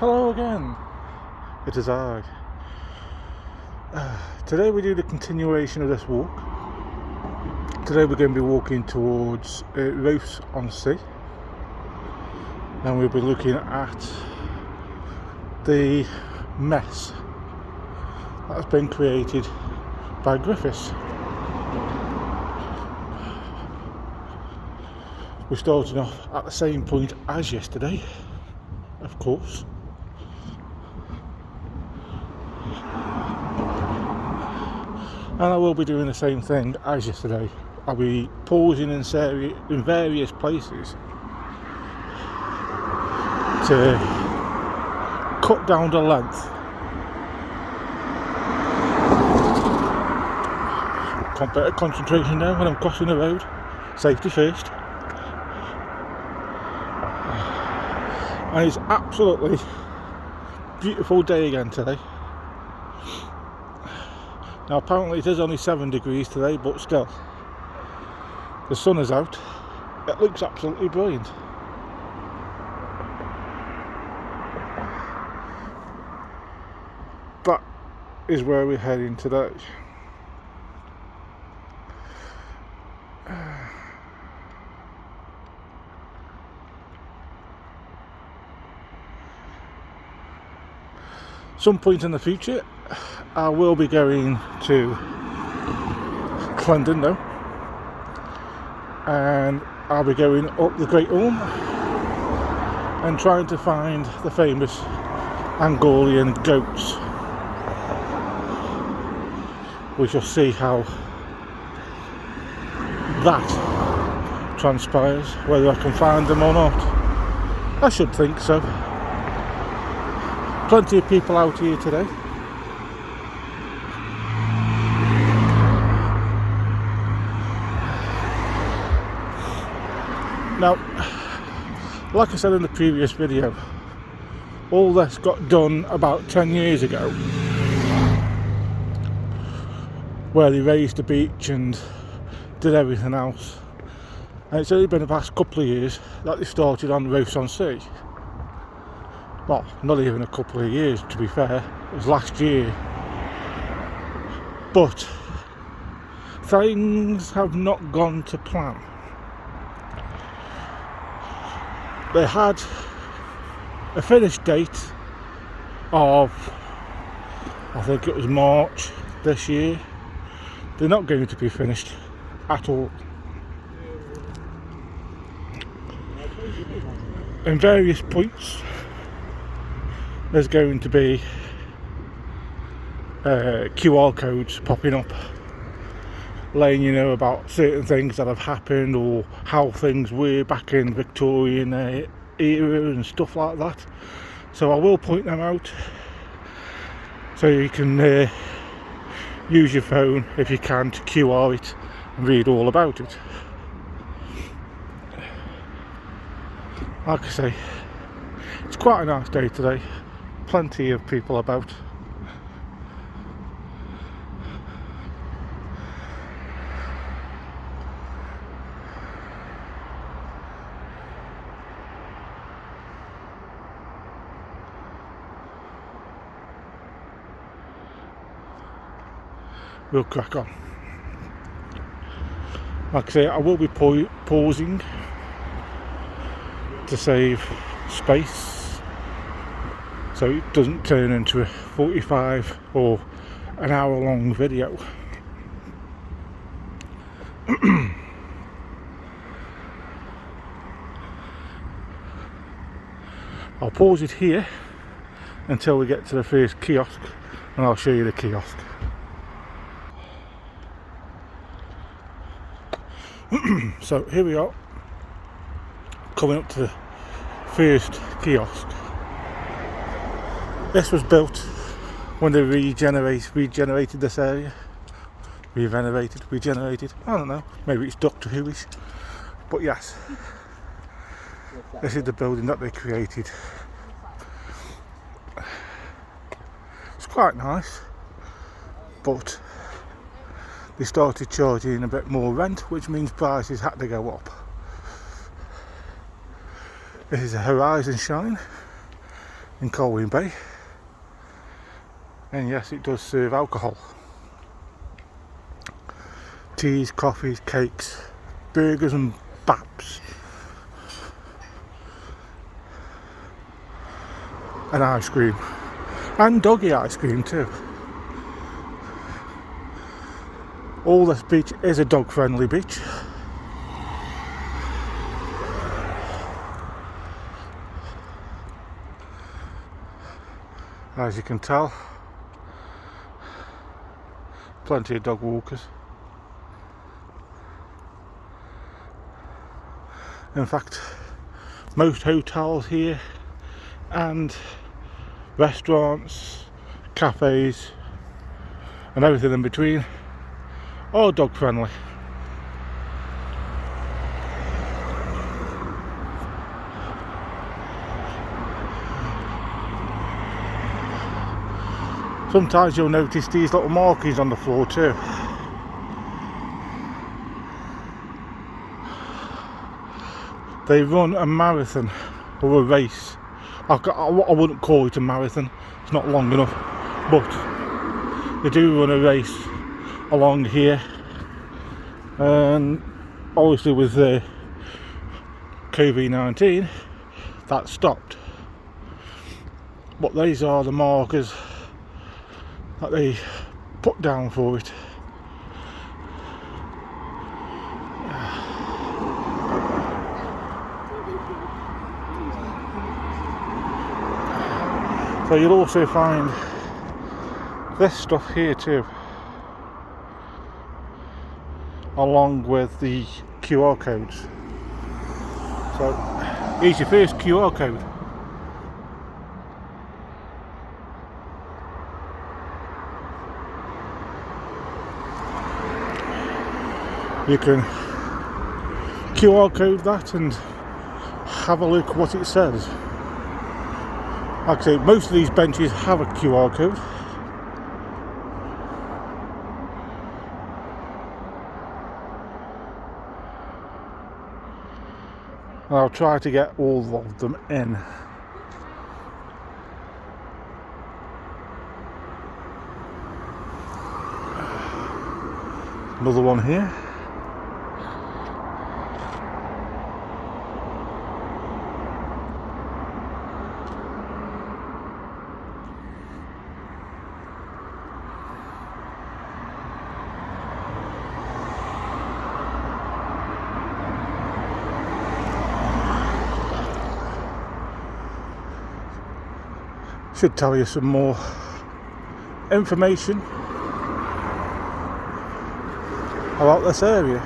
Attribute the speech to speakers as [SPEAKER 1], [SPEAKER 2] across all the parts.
[SPEAKER 1] Hello again, it is I. Today we do the continuation of this walk. Today we're going to be walking towards Rouse-on-Sea, and we'll be looking at the mess that has been created by Griffiths. We're starting off at the same point as yesterday, of course. And I will be doing the same thing as yesterday. I'll be pausing in various places to cut down the length. Better concentration now when I'm crossing the road. Safety first. And it's absolutely beautiful day again today. Now apparently it is only 7 degrees today, but still, the sun is out. It looks absolutely brilliant. That is where we're heading today. Some point in the future I will be going to Clendon though, and I'll be going up the Great Orme and trying to find the famous Angolian goats. We shall see how that transpires, whether I can find them or not. I should think so. Plenty of people out here today. Now, like I said in the previous video, all this got done about 10 years ago, where they raised the beach and did everything else. And it's only been the past couple of years that they started on Rouse-on-Sea. Well, not even a couple of years, to be fair. It was last year. But things have not gone to plan. They had a finish date of, I think it was March this year. They're not going to be finished at all. In various points there's going to be QR codes popping up, letting you know about certain things that have happened or how things were back in Victorian era and stuff like that. So I will point them out so you can use your phone if you can to QR it and read all about it. Like I say, it's quite a nice day today. Plenty of people about. We'll crack on. Like I say, I will be pausing to save space, so it doesn't turn into a 45 or an hour long video. I'll pause it here until we get to the first kiosk, and I'll show you the kiosk. So here we are, coming up to the first kiosk. This was built when they regenerated this area. Regenerated, I don't know, maybe it's Doctor Who-ish. But yes, this is the building that they created. It's quite nice, but they started charging a bit more rent, which means prices had to go up. This is a Horizon Shine, in Colwyn Bay, and yes, it does serve alcohol. Teas, coffees, cakes, burgers and baps, and ice cream, and doggy ice cream too. All this beach is a dog friendly beach. As you can tell, plenty of dog walkers. In fact, most hotels here and restaurants, cafes and everything in between are dog friendly. Sometimes you'll notice these little markings on the floor too. They run a marathon or a race. I wouldn't call it a marathon, it's not long enough, but they do run a race along here, and obviously with the COVID-19 that stopped, but these are the markers that they put down for it. So you'll also find this stuff here too, along with the QR codes. So here's your first QR code. You can QR code that and have a look what it says. Like I say, most of these benches have a QR code. And I'll try to get all of them in. Another one here. Should tell you some more information about this area.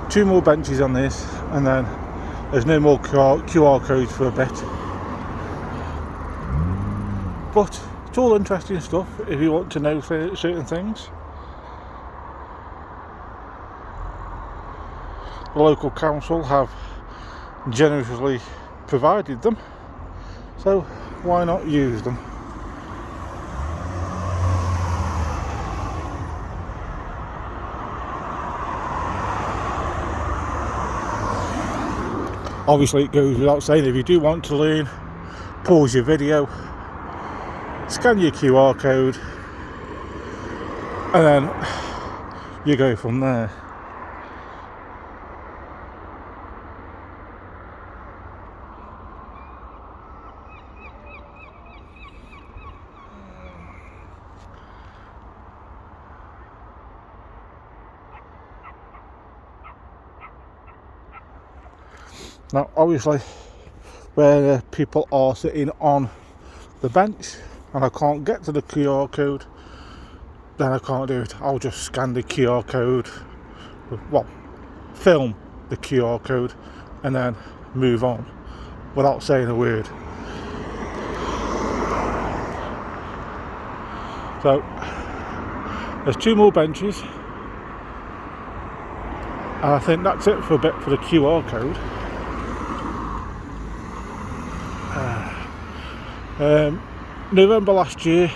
[SPEAKER 1] Two more benches on this, and then there's no more QR codes for a bit. But it's all interesting stuff if you want to know certain things. The local council have generously provided them, so why not use them? Obviously it goes without saying, if you do want to learn, pause your video, scan your QR code, and then you go from there. Now obviously where people are sitting on the bench and I can't get to the QR code, then I can't do it. I'll just scan the QR code, well, film the QR code and then move on without saying a word. So there's two more benches. And I think that's it for a bit for the QR code. November last year,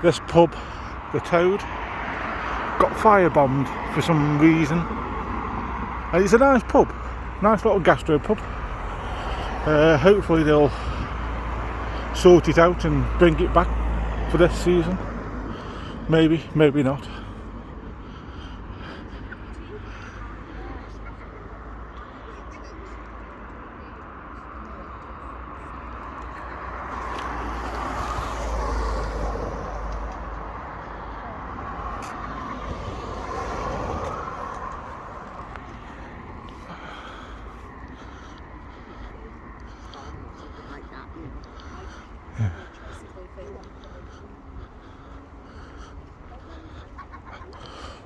[SPEAKER 1] this pub, the Toad, got firebombed for some reason. And it's a nice pub, nice little gastro pub. Hopefully they'll sort it out and bring it back for this season. Maybe, maybe not.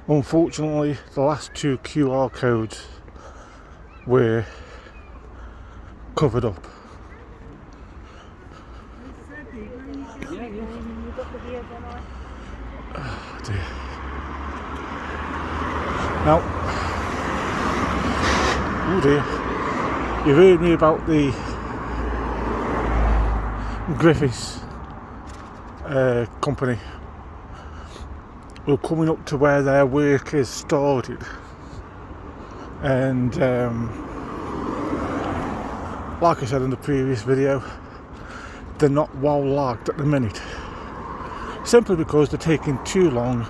[SPEAKER 1] Unfortunately, the last two QR codes were covered up. Oh dear. Now, oh dear, you've heard me about the Griffiths company. We're coming up to where their work is started, and like I said in the previous video, they're not well lagged at the minute, simply because they're taking too long.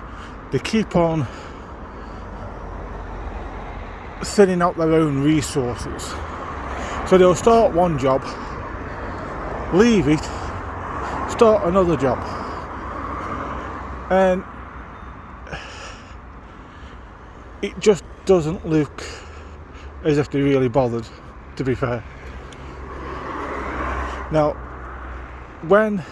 [SPEAKER 1] They keep on thinning out their own resources, so they'll start one job, leave it, start another job, and it just doesn't look as if they really bothered, to be fair. Now, when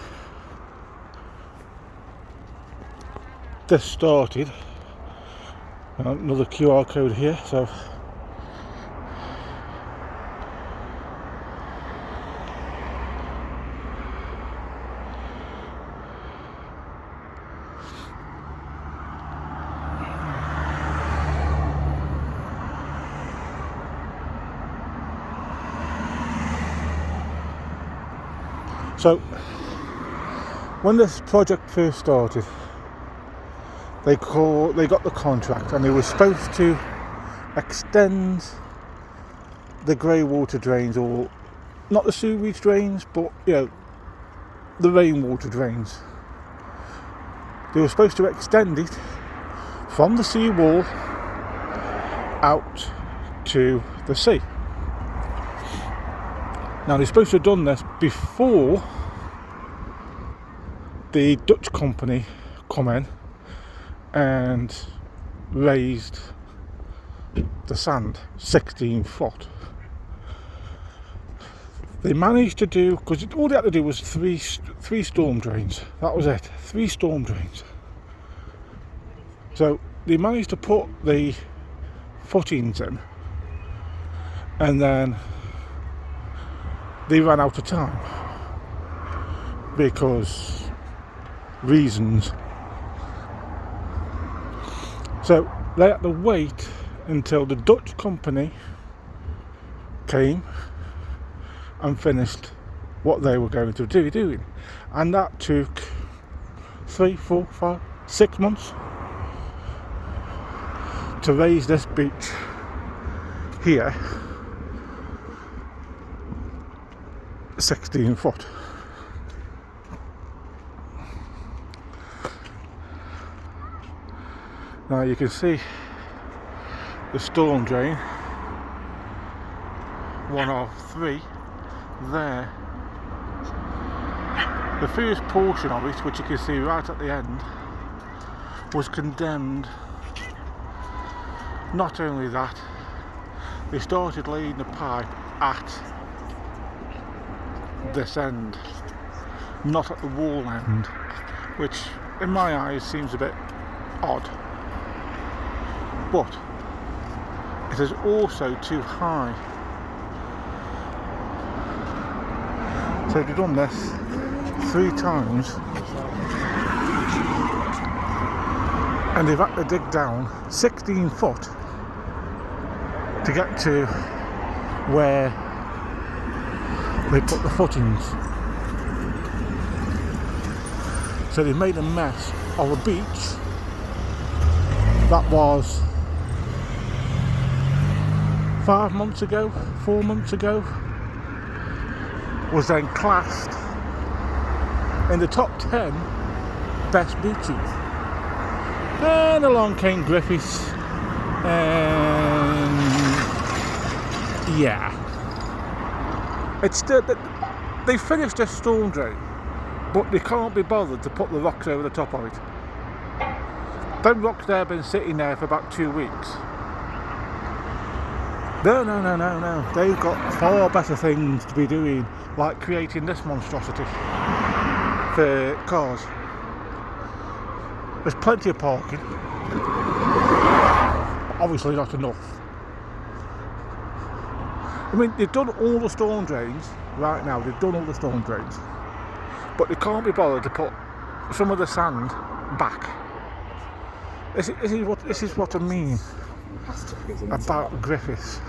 [SPEAKER 1] this started, another QR code here, so when this project first started, they got the contract and they were supposed to extend the grey water drains, or not the sewage drains, but the rainwater drains. They were supposed to extend it from the sea wall out to the sea. Now they're supposed to have done this before the Dutch company come in and raised the sand 16 foot. They managed to do, because all they had to do was three storm drains. That was it, 3 storm drains. So they managed to put the footings in, and then they ran out of time because reasons. So they had to wait until the Dutch company came and finished what they were going to be doing, and that took 3, 4, 5, 6 months to raise this beach here 16 foot. Now you can see the storm drain, 1 of 3 there. The first portion of it, which you can see right at the end, was condemned. Not only that, they started laying the pipe at this end, not at the wall end, which in my eyes seems a bit odd. But it is also too high. So they've done this 3 times, and they've had to dig down 16 foot to get to where they put the footings. So they made a mess of a beach that was 5 months ago, 4 months ago, was then classed in the top 10 best beaches. Then along came Griffiths, and yeah, it's still, they finished their storm drain, but they can't be bothered to put the rocks over the top of it. Them rocks there have been sitting there for about 2 weeks. No. They've got far better things to be doing, like creating this monstrosity for cars. There's plenty of parking. Obviously not enough. I mean, they've done all the storm drains right now. They've done all the storm drains, but they can't be bothered to put some of the sand back. This is what I mean about Griffiths.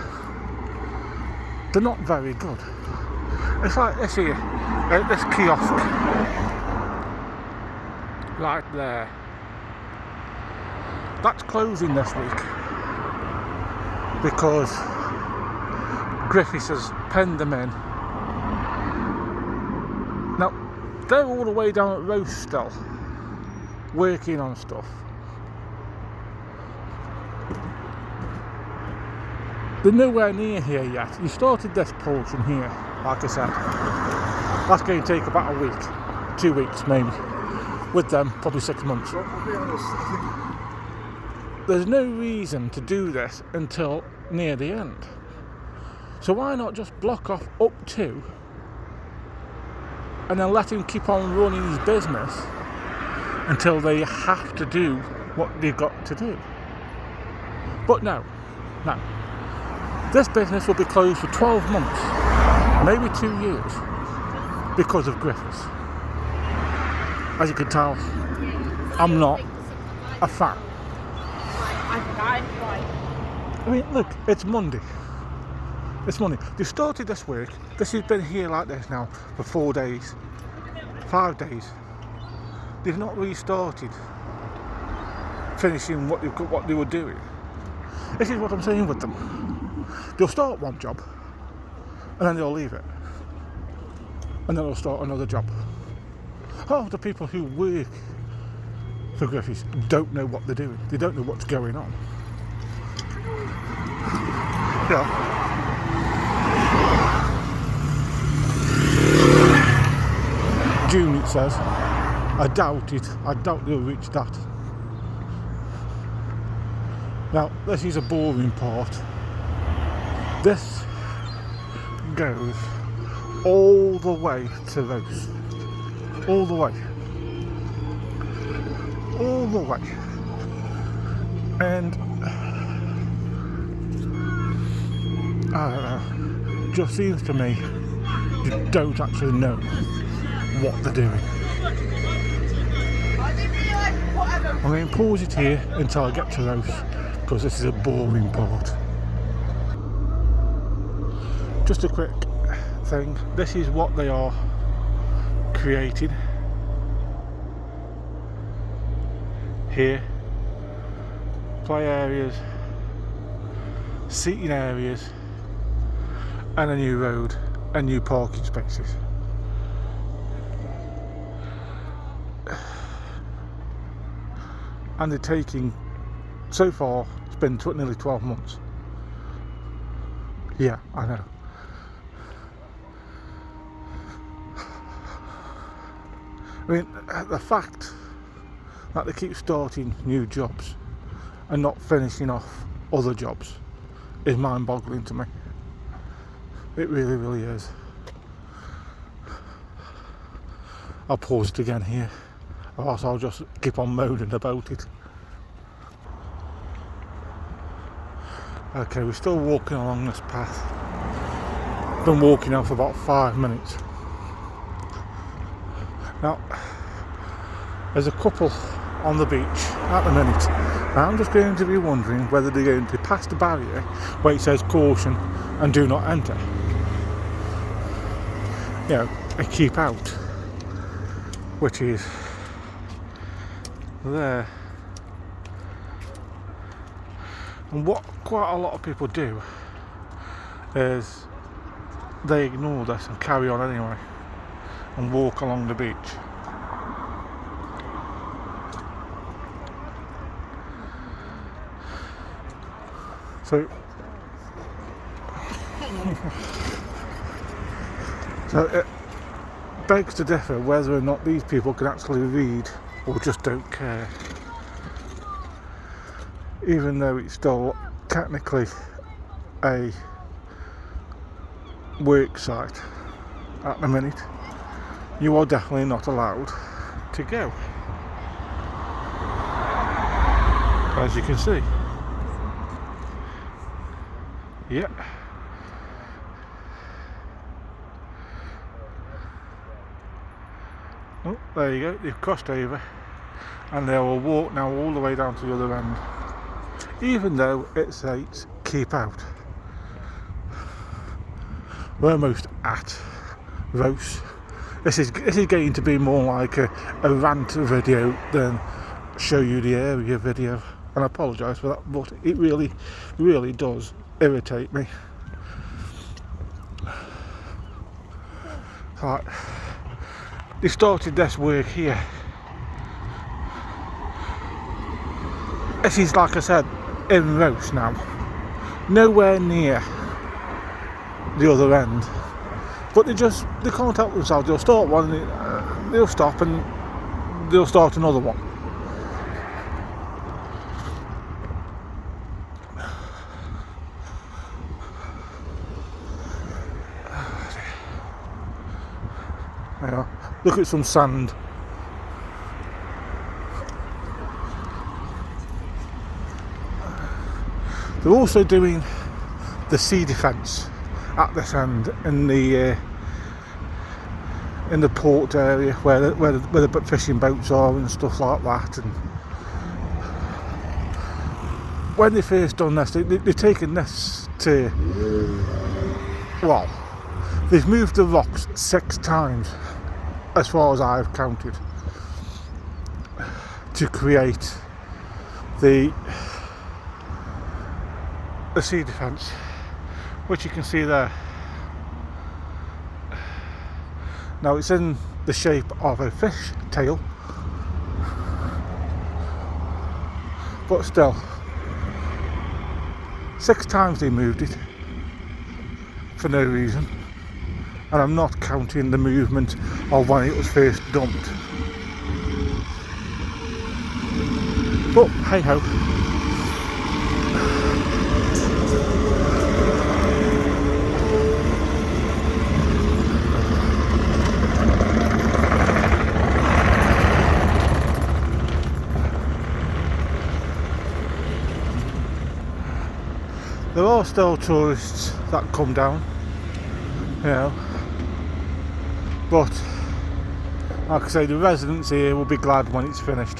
[SPEAKER 1] They're not very good. It's like this here, this kiosk right there. That's closing this week because Griffiths has penned them in. Now, they're all the way down at Roast still, working on stuff. They're nowhere near here yet. You started this portion here, like I said. That's going to take about a week, 2 weeks maybe. With them, probably 6 months.
[SPEAKER 2] Well, I'll be honest,
[SPEAKER 1] There's no reason to do this until near the end. So why not just block off up to and then let him keep on running his business until they have to do what they've got to do. But no. This business will be closed for 12 months, maybe 2 years, because of Griffiths. As you can tell, I'm not a fan. I mean, look, it's Monday. It's Monday. They started this work. This has been here like this now for 4 days, 5 days. They've not restarted finishing what they were doing. This is what I'm saying with them. They'll start one job and then they'll leave it, and then they'll start another job. Half the people who work for Griffiths don't know what they're doing. They don't know what's going on. Yeah. June, it says. I doubt it. I doubt they'll reach that. Now, this is a boring part. This goes all the way to Roast. All the way. All the way. And I don't know. It just seems to me you don't actually know what they're doing. I'm going to pause it here until I get to Roast, because this is a boring part. Just a quick thing. This is what they are creating here. Play areas, seating areas, and a new road and new parking spaces. And they're taking, so far it's been nearly 12 months. Yeah, I know. I mean, the fact that they keep starting new jobs and not finishing off other jobs is mind-boggling to me. It really, really is. I'll pause it again here, or else I'll just keep on moaning about it. Okay, we're still walking along this path. Been walking now for about 5 minutes. Now, there's a couple on the beach at the minute. I'm just going to be wondering whether they're going to pass the barrier where it says caution and do not enter. You know, and keep out, which is there. And what quite a lot of people do is they ignore this and carry on anyway and walk along the beach. So it begs to differ whether or not these people can actually read or just don't care, even though it's still technically a work site at the minute. You are definitely not allowed to go, as you can see. Yeah. Oh, there you go, they've crossed over and they will walk now all the way down to the other end, even though it says keep out. We're almost at Rose. This is going to be more like a rant video than show you the area video, and I apologise for that, but it really does irritate me. Right. They started this work here. This is, like I said, in Rose now, nowhere near the other end, but they can't help themselves. They'll start one, they'll stop, and they'll start another one. Yeah, look at some sand. They're also doing the sea defence at this end in the port area where the fishing boats are and stuff like that. And when they first done this, they've taken this to, well, they've moved the rocks 6 times, as far as I've counted, to create the sea defence, which you can see there. Now it's in the shape of a fish tail, but still, 6 times they moved it for no reason, and I'm not counting the movement of when it was first dumped. But hey ho. There are still tourists that come down, you know, but like I say, the residents here will be glad when it's finished.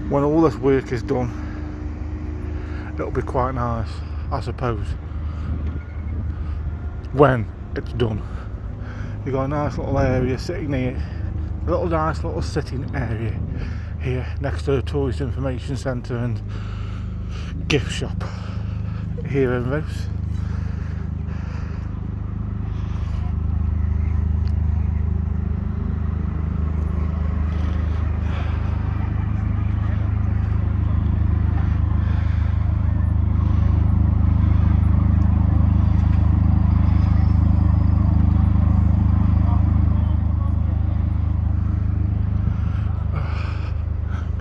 [SPEAKER 1] When all this work is done, it'll be quite nice, I suppose, when it's done. You've got a nice little area sitting here, a nice little sitting area here next to the Tourist Information Centre and gift shop here in Rose.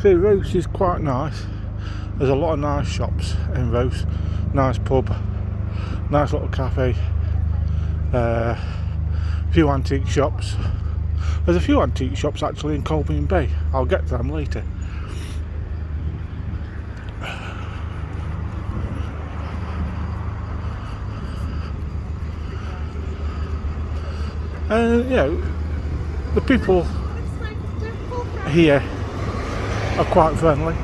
[SPEAKER 1] See, Rose is quite nice. There's a lot of nice shops in Rose. Nice pub, nice little cafe, a few antique shops. There's a few antique shops actually in Colwyn Bay. I'll get to them later. And you know, the people here are quite friendly.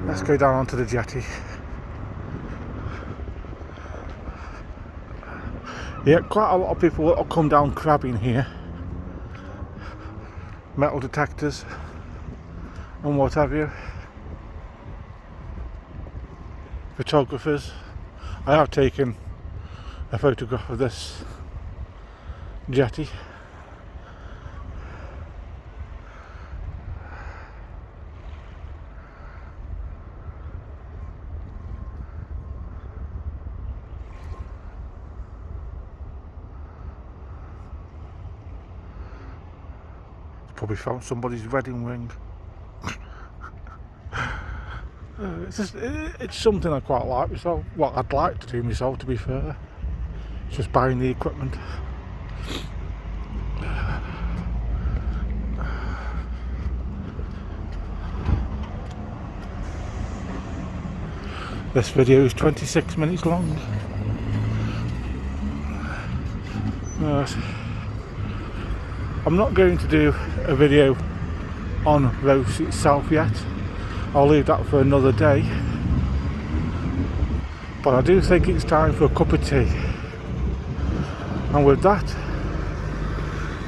[SPEAKER 1] Let's go down onto the jetty. Yeah, quite a lot of people will come down crabbing here. Metal detectors and what have you. Photographers. I have taken a photograph of this jetty. Probably found somebody's wedding ring. It's something I quite like myself. Well, I'd like to do myself, to be fair. It's just buying the equipment. This video is 26 minutes long. I'm not going to do a video on Rouse itself yet. I'll leave that for another day. But I do think it's time for a cup of tea. And with that,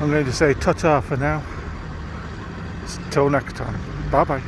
[SPEAKER 1] I'm going to say ta-ta for now. Till next time. Bye bye.